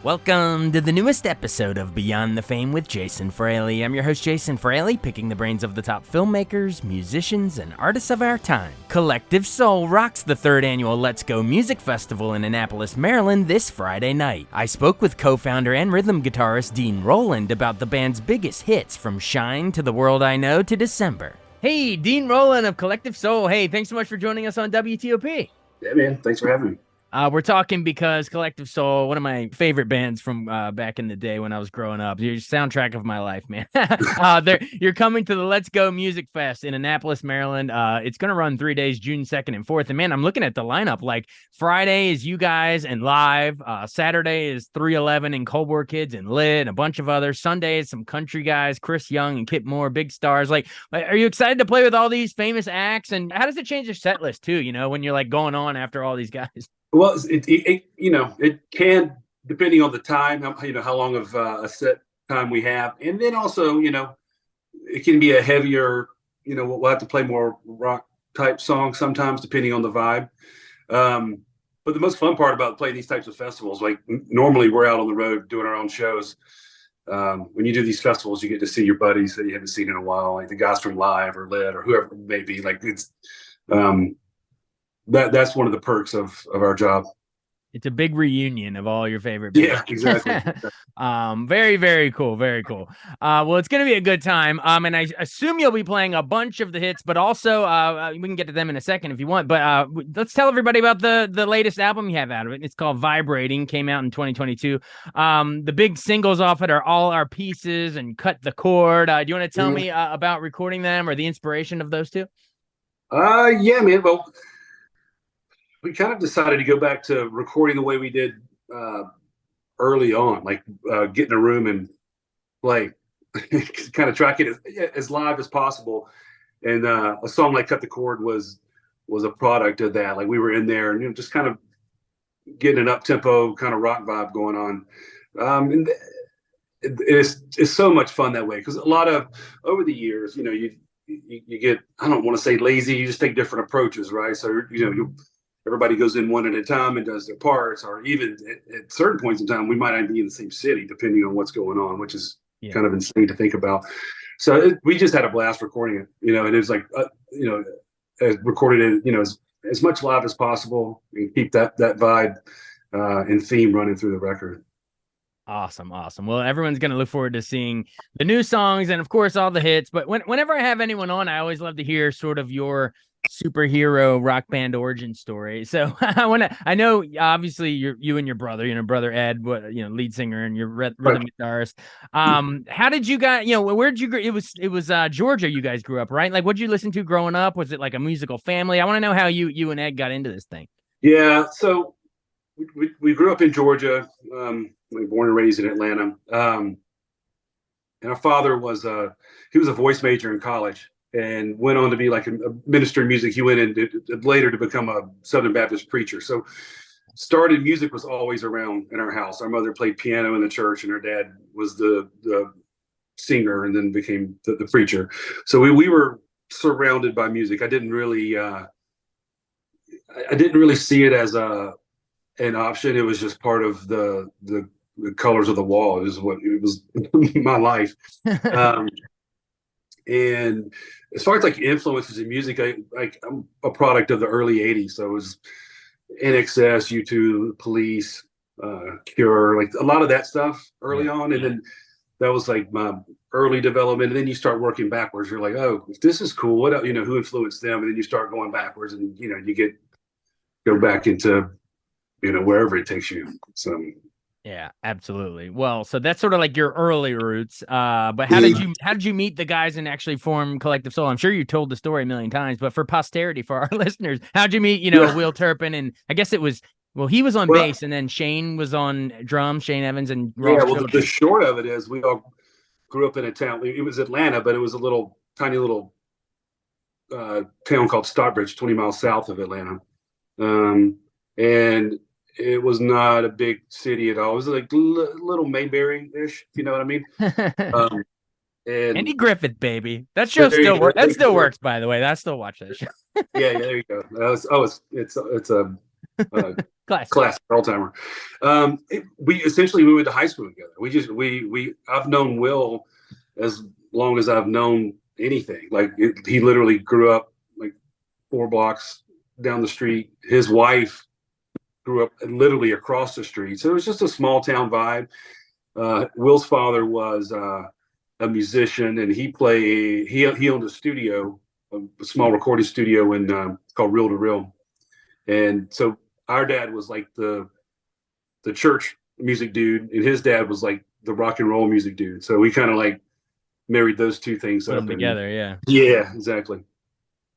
Welcome to the newest episode of Beyond the Fame with Jason Fraley. I'm your host, Jason Fraley, picking the brains of the top filmmakers, musicians, and artists of our time. Collective Soul rocks the third annual Let's Go Music Festival in Annapolis, Maryland this Friday night. I spoke with co-founder and rhythm guitarist Dean Rowland about the band's biggest hits from Shine to The World I Know to December. Hey, Dean Rowland of Collective Soul. Hey, thanks so much for joining us on WTOP. Yeah, man. Thanks for having me. We're talking because Collective Soul, one of my favorite bands from back in the day when I was growing up. You're the soundtrack of my life, man. You're coming to the Let's Go Music Fest in Annapolis, Maryland. It's going to run 3 days, June 2nd and 4th. And, man, I'm looking at the lineup. Like, Friday is you guys and Live. Saturday is 311 and Cold War Kids and Lit and a bunch of others. Sunday is some country guys, Chris Young and Kip Moore, big stars. Like, are you excited to play with all these famous acts? And how does it change your set list, too, you know, when you're, like, going on after all these guys? Well, it can, depending on the time, how long of a set time we have. And then also, it can be a heavier, we'll have to play more rock type songs sometimes, depending on the vibe. But the most fun part about playing these types of festivals, like normally we're out on the road doing our own shows. When you do these festivals, you get to see your buddies that you haven't seen in a while, like the guys from Live or Lit or whoever it may be. Like it's, that's one of the perks of our job. It's a big reunion of all your favorite bands. Yeah, exactly. Very, very cool. Very cool. Well, it's going to be a good time. And I assume you'll be playing a bunch of the hits, but also we can get to them in a second if you want. But let's tell everybody about the latest album you have out of it. It's called Vibrating, came out in 2022. The big singles off it are All Our Pieces and Cut the Cord. Do you want to tell me about recording them or the inspiration of those two? Yeah, man. Well, we kind of decided to go back to recording the way we did early on, like get in a room and play, kind of track it as live as possible. And a song like Cut the Cord was a product of that. Like we were in there and just kind of getting an up-tempo kind of rock vibe going on. And it's so much fun that way because a lot of, over the years, you get, I don't want to say lazy, you just take different approaches, right? So, everybody goes in one at a time and does their parts, or even at certain points in time, we might not be in the same city, depending on what's going on, which is kind of insane to think about. So we just had a blast recording it, and it was like, recorded it, as much live as possible and keep that vibe and theme running through the record. Awesome. Well, everyone's going to look forward to seeing the new songs and, of course, all the hits. But whenever I have anyone on, I always love to hear sort of your superhero rock band origin story. So I know obviously you and your brother, brother Ed, lead singer and your rhythm guitarist. How did you guys, where'd you grow? It was Georgia you guys grew up, right? Like, what'd you listen to growing up? Was it like a musical family? I want to know how you and Ed got into this thing. Yeah. So we grew up in Georgia, born and raised in Atlanta. And our father was he was a voice major in college and went on to be like a minister in music. He went in later to become a Southern Baptist preacher. So started music was always around in our house. Our mother played piano in the church and her dad was the singer and then became the preacher. So we were surrounded by music. I didn't really see it as an option. It was just part of the colors of the wall. It was my life. And as far as like influences in music, I'm a product of the early 80s. So it was NXS, U2, Police, Cure, like a lot of that stuff early on. And then that was like my early development. And then you start working backwards. You're like, oh, this is cool. What, who influenced them? And then you start going backwards and, you go back into, wherever it takes you. So. Yeah, absolutely. Well, so that's sort of like your early roots. But how did you meet the guys and actually form Collective Soul? I'm sure you told the story a million times, but for posterity, for our listeners, how'd you meet, Will Turpin? And I guess it was, he was on bass and then Shane was on drums, Shane Evans and Ross. Yeah, well, the short of it is we all grew up in a town. It was Atlanta, but it was a tiny little town called Stockbridge, 20 miles south of Atlanta. And it was not a big city at all. It was like little Mayberry-ish, if you know what I mean. And Andy Griffith, baby. That show still works. That still works, by the way. I still watch that show. Yeah, there you go. It's a Classic, all timer. We essentially we went to high school together. We I've known Will as long as I've known anything. Like he literally grew up like 4 blocks down the street. His wife grew up literally across the street. So it was just a small town vibe. Will's father was a musician, and he owned a studio, a small recording studio in called Reel to Reel. And so our dad was like the church music dude, and his dad was like the rock and roll music dude. So we kind of like married those two things Put up them together. Yeah. Yeah, exactly.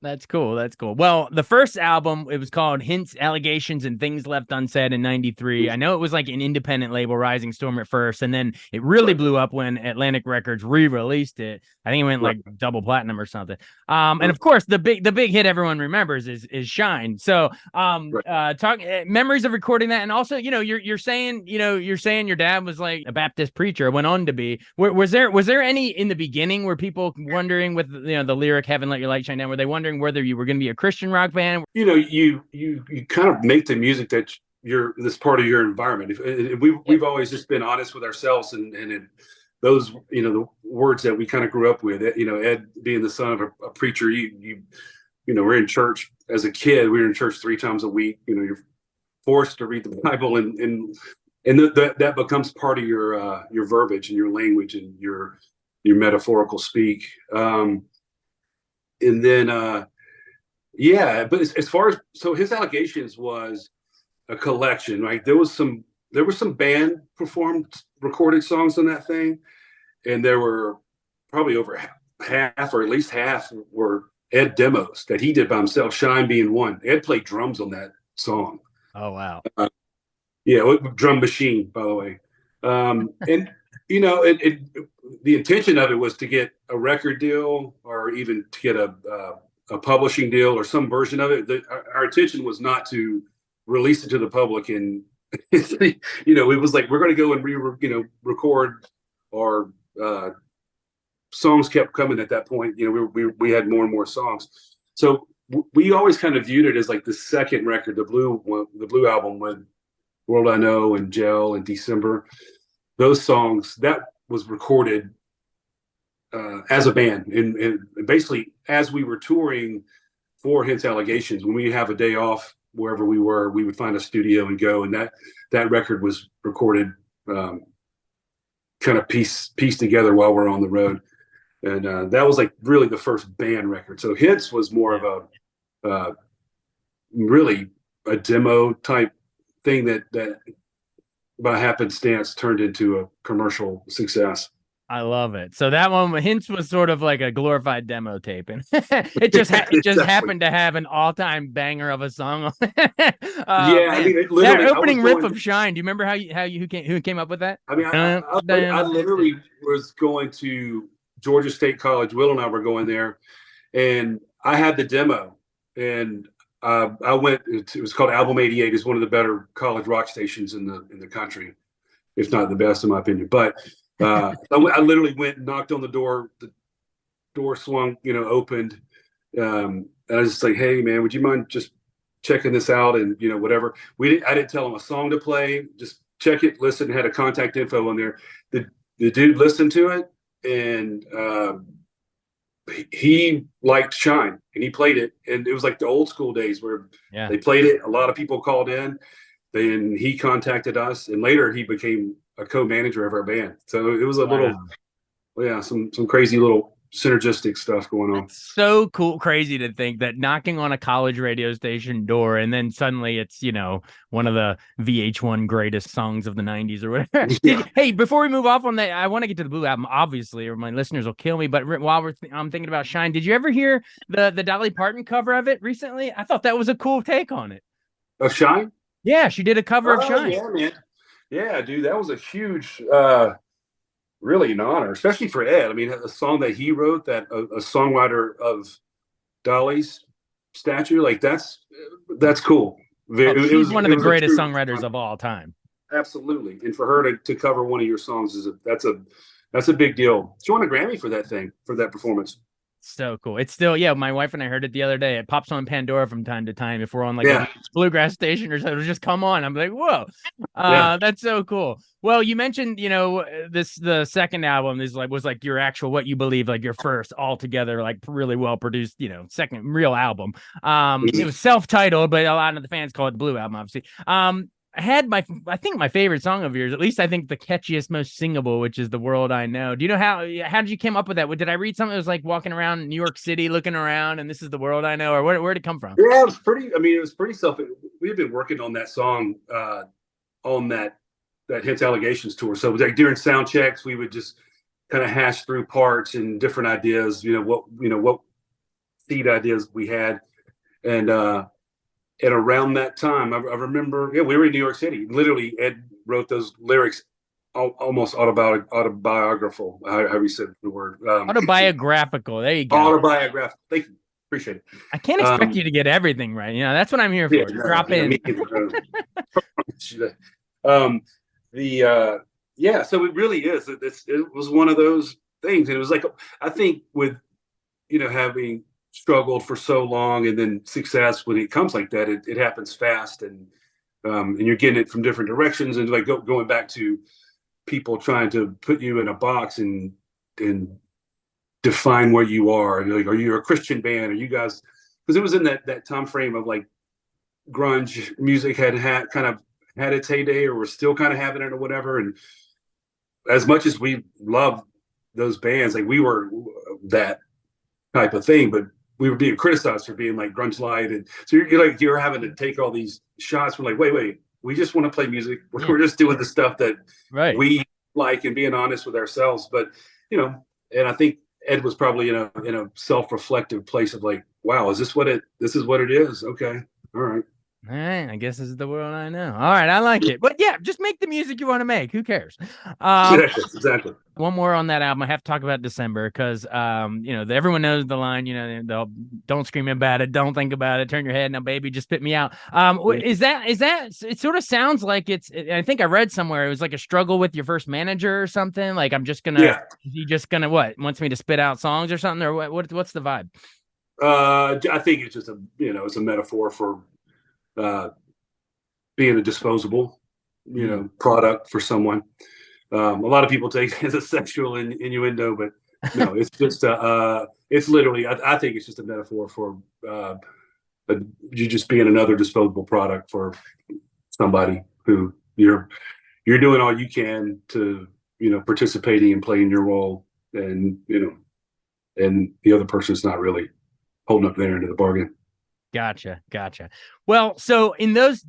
That's cool. That's cool. Well, the first album, it was called Hints, Allegations, and Things Left Unsaid in '93. I know it was like an independent label, Rising Storm, at first, and then it really blew up when Atlantic Records re-released it. I think it went like double platinum or something. And of course, the big hit everyone remembers is Shine. So, talk memories of recording that, and also, you're saying your dad was like a Baptist preacher, went on to be. Was there any in the beginning where people wondering with the lyric "Heaven Let Your Light Shine Down"? Were they wondering whether you were going to be a Christian rock band? You kind of make the music that this part of your environment. We've always just been honest with ourselves, and those the words that we kind of grew up with. Ed being the son of a preacher, we're in church as a kid. We were in church 3 times a week. You're forced to read the Bible, and that becomes part of your verbiage and your language and your metaphorical speak. And then but as far as his Allegations was a collection, right? There were some band performed recorded songs on that thing, and there were probably over half, or at least half, were Ed demos that he did by himself, Shine being one. Ed played drums on that song. Oh wow. Drum machine, by the way. And the intention of it was to get a record deal, or even to get a publishing deal, or some version of it. Our intention was not to release it to the public, and it was like, we're going to go and record. Our songs kept coming at that point. We had more and more songs, so we always kind of viewed it as like the second record, the Blue album, with World I Know and Gel and December. Those songs, that was recorded as a band, and basically as we were touring for Hints, Allegations. When we have a day off wherever we were, we would find a studio and go, and that record was recorded kind of pieced together while we're on the road. And that was like really the first band record. So Hints was more of a really a demo type thing that by happenstance turned into a commercial success. I love it. So that one, Hints, was sort of like a glorified demo tape, and it just happened to have an all-time banger of a song. I mean, that opening riff of Shine. Do you remember who came up with that? I mean, I literally was going to Georgia State College. Will and I were going there, and I had the demo, and I went. It was called Album 88. It's one of the better college rock stations in the country, if not the best, in my opinion. But I literally went and knocked on the door. The door swung, opened, and I was just like, "Hey, man, would you mind just checking this out?" And whatever. I didn't tell him a song to play. Just check it, listen. Had a contact info on there. The dude listened to it, and he liked Shine, and he played it. And it was like the old school days where they played it. A lot of people called in. Then he contacted us, and later he became a co-manager of our band. So it was a little, some crazy little synergistic stuff going on. It's so cool, crazy to think that knocking on a college radio station door, and then suddenly it's one of the VH1 greatest songs of the '90s or whatever. Hey, before we move off on that, I want to get to the Blue album, obviously, or my listeners will kill me. But while I'm thinking about Shine, did you ever hear the Dolly Parton cover of it recently? I thought that was a cool take on it. Of Shine? Yeah, she did a cover of Shine. Yeah, man. Yeah, dude, that was a huge, really an honor, especially for Ed. I mean, a song that he wrote, that a songwriter of Dolly's statue, like that's cool. She's one of the greatest songwriters of all time. Absolutely, and for her to cover one of your songs that's a big deal. She won a Grammy for that performance. So cool. It's still, yeah, my wife and I heard it the other day. It pops on Pandora from time to time. If we're on like Yeah, a bluegrass station or something, it'll just come on. I'm like, whoa. yeah. That's so cool. Well, you mentioned, the second album is like was like your actual what you believe, like your first altogether, like really well produced, second real album. It was self-titled, but a lot of the fans call it the Blue Album, obviously. I think my favorite song of yours, at least I think the catchiest, most singable, which is "The World I Know." Do you know how did you come up with that? Did I read something that was like walking around New York City, looking around, and this is the world I know, or where did it come from? Yeah, it was pretty. I mean, it was pretty self. We had been working on that song on that Hits Allegations tour. So like during sound checks, we would just kind of hash through parts and different ideas. What seed ideas we had, and around that time, I remember, yeah, we were in New York City. Literally, Ed wrote those lyrics almost autobiographical. How you said the word? Autobiographical. There you go. Autobiographical. Thank you. Appreciate it. I can't expect you to get everything right. That's what I'm here for. Yeah, Drop in. Yeah, so it really is. It was one of those things, and it was like, I think with having struggled for so long, and then success, when it comes like that, it happens fast, and you're getting it from different directions, and like going back to people trying to put you in a box and define where you are, and like, are you a Christian band? Are you guys? Because it was in that time frame of like grunge music had kind of had its heyday, or was still kind of having it, or whatever. And as much as we love those bands, like we were that type of thing, but we were being criticized for being like grunge light, and so you're having to take all these shots. We're like, wait, we just want to play music. We're just doing the stuff that we like, and being honest with ourselves. But and I think Ed was probably in a self-reflective place of like, wow, this is what it is? Okay, all right. All right, I guess this is the world I know. All right, I like it. But yeah, just make the music you want to make. Who cares? Exactly. One more on that album. I have to talk about December because, everyone knows the line, they'll don't scream about it. Don't think about it. Turn your head. Now, baby, just spit me out. Is that, it sort of sounds like I think I read somewhere it was like a struggle with your first manager or something. Like, is he just going to, wants me to spit out songs or something? Or what's the vibe? I think it's just it's a metaphor for being a disposable, product for someone. A lot of people take it as a sexual innuendo, but no, it's just it's literally. I think it's just a metaphor for you just being another disposable product for somebody who you're doing all you can to participating and playing your role, and and the other person's not really holding up their end of the bargain. Gotcha. Well, so in those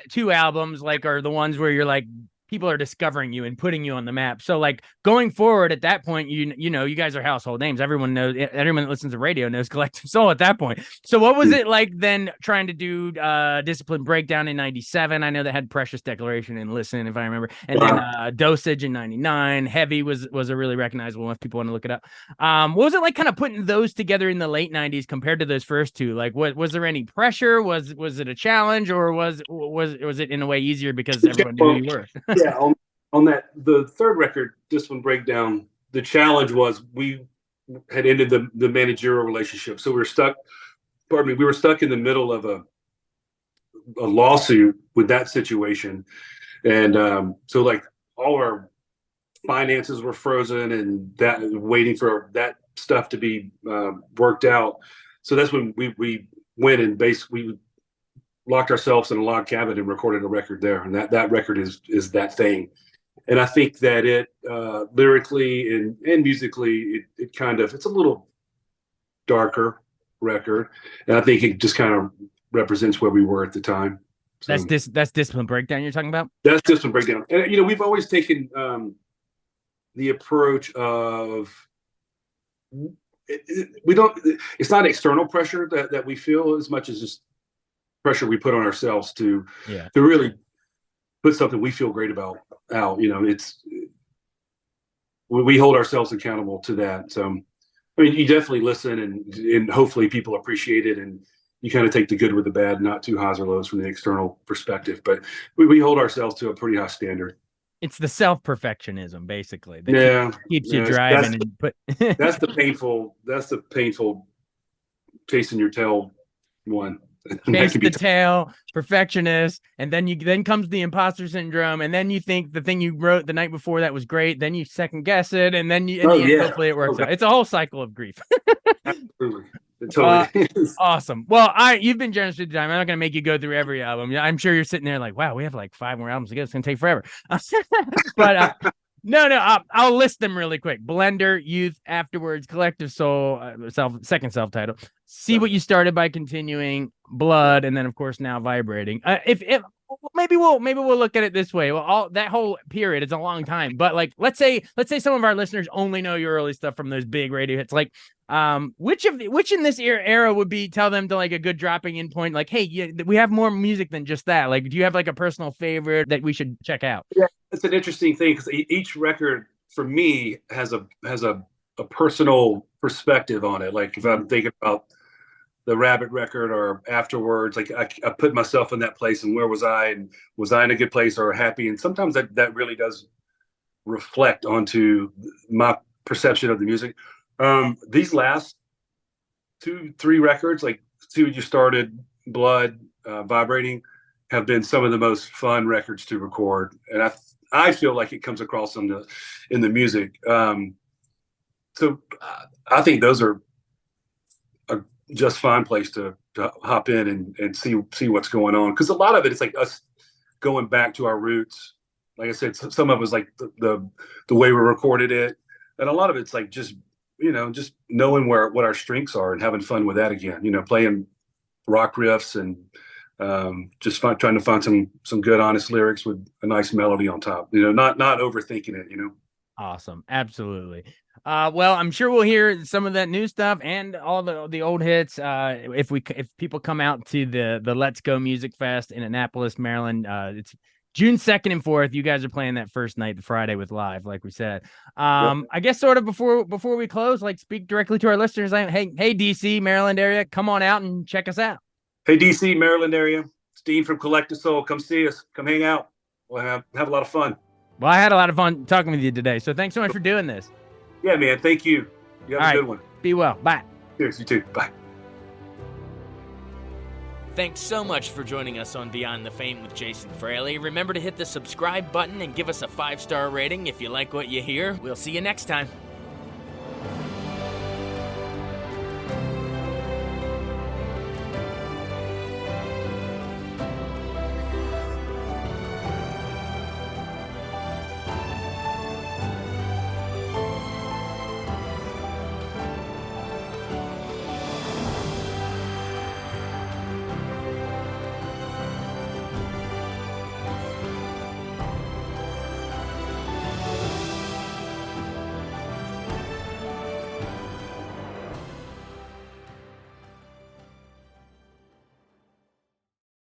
two albums, like, are the ones where you're like, people are discovering you and putting you on the map. So like going forward at that point, you guys are household names. Everyone that listens to radio knows Collective Soul at that point. So what was it like then trying to do Discipline Breakdown in 97? I know that had Precious Declaration and Listen, if I remember. And then Dosage in 99. Heavy was a really recognizable one if people want to look it up. What was it like kind of putting those together in the late 90s compared to those first two? Like, was there any pressure? Was it a challenge, or was it in a way easier because everyone knew who you were? Yeah, on the third record, Discipline Breakdown, the challenge was we had ended the managerial relationship, so we were stuck. We were stuck in the middle of a lawsuit with that situation, and so like all our finances were frozen, and that waiting for that stuff to be worked out. So that's when we went and basically locked ourselves in a log cabin and recorded a record there, and that record is That Thing. And I think that it lyrically and musically, it kind of, it's a little darker record, and I think it just kind of represents where we were at the time. So, that's Discipline Breakdown you're talking about? That's Discipline Breakdown. And we've always taken the approach of it's not external pressure that we feel as much as just pressure we put on ourselves to really put something we feel great about out. It's we hold ourselves accountable to that. So I mean, you definitely listen, and hopefully people appreciate it, and you kind of take the good with the bad, not too highs or lows from the external perspective. But we hold ourselves to a pretty high standard. It's the self-perfectionism, basically, that Yeah, keeps you yeah, driving and put that's the painful chasing your tail one. That chase can be the tail, perfectionist, and then comes the imposter syndrome, and then you think the thing you wrote the night before that was great, then you second guess it, and then in oh the end, yeah, hopefully it oh works God, out. It's a whole cycle of grief. absolutely, it Uh, totally is. awesome. Well, you've been generous with your time. I'm not gonna make you go through every album. I'm sure you're sitting there like, wow, we have like 5 more albums to go. It's gonna take forever. But no, I'll list them really quick. Blender, Youth, Afterwards, Collective Soul, second self-title. See What You Started by Continuing, Blood, and then of course now Vibrating. If maybe we'll look at it this way. Well, all that whole period is a long time, but like let's say some of our listeners only know your early stuff from those big radio hits. Like, which in this era would be tell them to like a good dropping in point? Like, hey, yeah, we have more music than just that. Like, do you have like a personal favorite that we should check out? Yeah, it's an interesting thing because each record for me has a personal perspective on it. Like if I'm thinking about the Rabbit record or Afterwards, like I put myself in that place and where was I, and was I in a good place or happy? And sometimes that really does reflect onto my perception of the music. These last 2-3 records, like See What You Started, Blood, Vibrating, have been some of the most fun records to record, and I feel like it comes across in the music. So I think those are a just fine place to hop in and see what's going on, because a lot of it is like us going back to our roots. Like I said, some of it was like the way we recorded it, and a lot of it's like just just knowing what our strengths are and having fun with that again. Playing rock riffs and just trying to find some good honest lyrics with a nice melody on top. Not overthinking it. Awesome. Absolutely. Well, I'm sure we'll hear some of that new stuff and all the old hits. If people come out to the Let's Go Music Fest in Annapolis, Maryland, it's June 2nd and 4th. You guys are playing that first night, the Friday with Live, like we said. Yep. I guess sort of before we close, like speak directly to our listeners. Hey, DC, Maryland area, come on out and check us out. Hey, DC, Maryland area, Steve from Collective Soul, come see us, come hang out. We'll have a lot of fun. Well, I had a lot of fun talking with you today, so thanks so much for doing this. Yeah, man. Thank you. You have a good one. Be well. Bye. Cheers. You too. Bye. Thanks so much for joining us on Beyond the Fame with Jason Fraley. Remember to hit the subscribe button and give us a 5-star rating if you like what you hear. We'll see you next time.